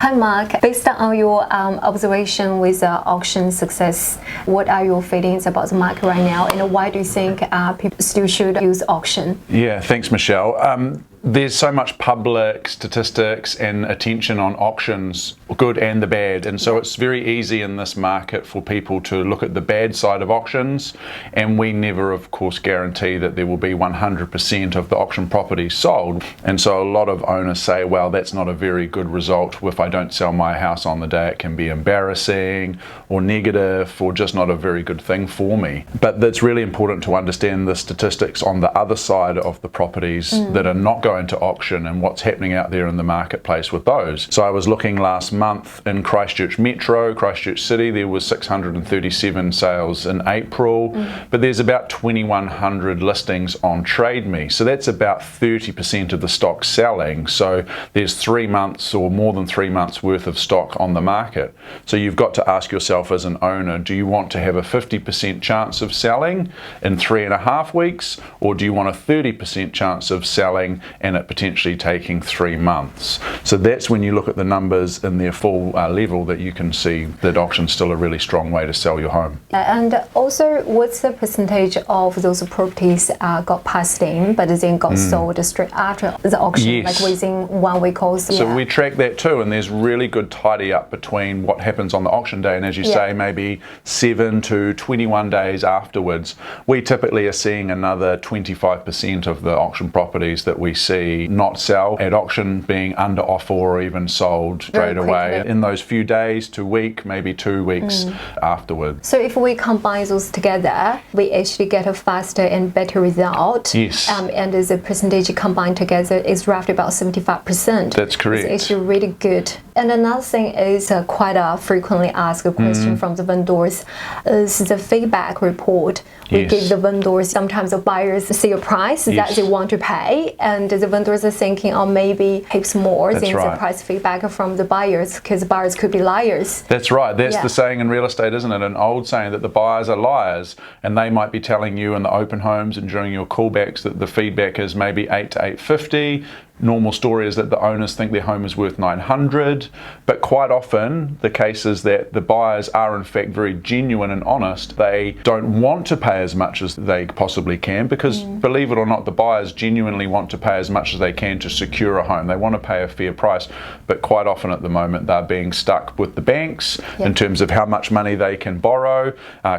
Hi Mark, based on your observation with auction success, what are your feelings about the market right now, and why do you think people still should use auction? Yeah, thanks Michelle. There's so much public statistics and attention on auctions, good and the bad, and so it's very easy in this market for people to look at the bad side of auctions, and we never of course guarantee that there will be 100% of the auction properties sold, and so a lot of owners say, well, that's not a very good result. If I don't sell my house on the day, it can be embarrassing or negative or just not a very good thing for me. But it's really important to understand the statistics on the other side of the properties that are not going to auction and what's happening out there in the marketplace with those. So I was looking last month in Christchurch Metro, Christchurch City, there was 637 sales in April, but there's about 2,100 listings on Trade Me. So that's about 30% of the stock selling. So there's 3 months or more than 3 months worth of stock on the market. So you've got to ask yourself as an owner, do you want to have a 50% chance of selling in 3.5 weeks, or do you want a 30% chance of selling and it potentially taking 3 months? So that's when you look at the numbers in their full level that you can see that auction's still a really strong way to sell your home. And also, what's the percentage of those properties got passed in but then got sold straight after the auction, Yes. like within 1 week or so? So we track that too, and there's really good tidy up between what happens on the auction day and, as you say, maybe 7 to 21 days afterwards. We typically are seeing another 25% of the auction properties that we see not sell at auction being under offer or even sold straight away in those few days to week, maybe 2 weeks afterwards. So if we combine those together, we actually get a faster and better result. Yes. And the percentage combined together is roughly about 75%. That's correct. It's actually really good. And another thing is quite a frequently asked question from the vendors is the feedback report. We give the vendors, sometimes the buyers see a price that they want to pay, and the vendors are thinking, oh, maybe heaps more than the price feedback from the buyers, because buyers could be liars. That's right. That's the saying in real estate, isn't it? An old saying that the buyers are liars, and they might be telling you in the open homes and during your callbacks that the feedback is maybe 8 to 850. Normal story is that the owners think their home is worth 900, but quite often the case is that the buyers are in fact very genuine and honest. They don't want to pay as much as they possibly can because, believe it or not, the buyers genuinely want to pay as much as they can to secure a home. They want to pay a fair price, but quite often at the moment they're being stuck with the banks in terms of how much money they can borrow,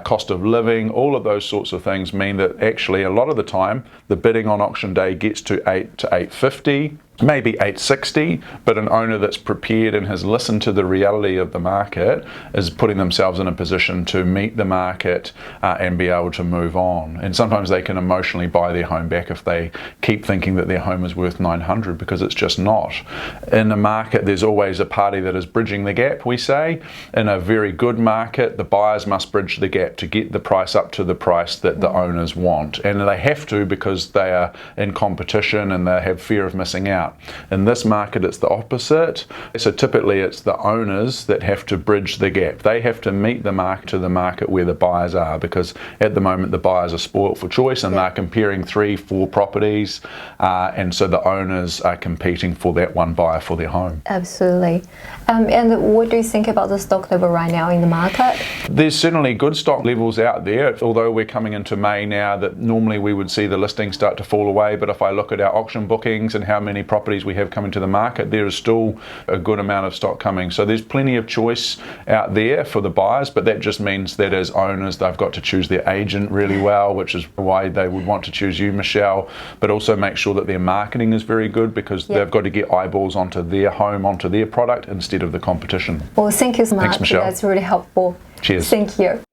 cost of living, all of those sorts of things mean that actually a lot of the time the bidding on auction day gets to 8 to 850. Maybe 860, but an owner that's prepared and has listened to the reality of the market is putting themselves in a position to meet the market and be able to move on. And sometimes they can emotionally buy their home back if they keep thinking that their home is worth 900 because it's just not. In a market, there's always a party that is bridging the gap, we say. In a very good market, the buyers must bridge the gap to get the price up to the price that the owners want. And they have to because they are in competition and they have fear of missing out. In this market, it's the opposite. So typically it's the owners that have to bridge the gap. They have to meet the market to the market where the buyers are, because at the moment the buyers are spoilt for choice and they're comparing 3, 4 properties, and so the owners are competing for that one buyer for their home. Absolutely. And what do you think about the stock level right now in the market? There's certainly good stock levels out there, although we're coming into May now that normally we would see the listings start to fall away, but if I look at our auction bookings and how many properties we have coming to the market, there is still a good amount of stock coming. So there's plenty of choice out there for the buyers, but that just means that as owners they've got to choose their agent really well, which is why they would want to choose you, Michelle, but also make sure that their marketing is very good because they've got to get eyeballs onto their home, onto their product instead of the competition. Well, thank you so much. Thanks, Michelle. That's really helpful. Cheers. Thank you.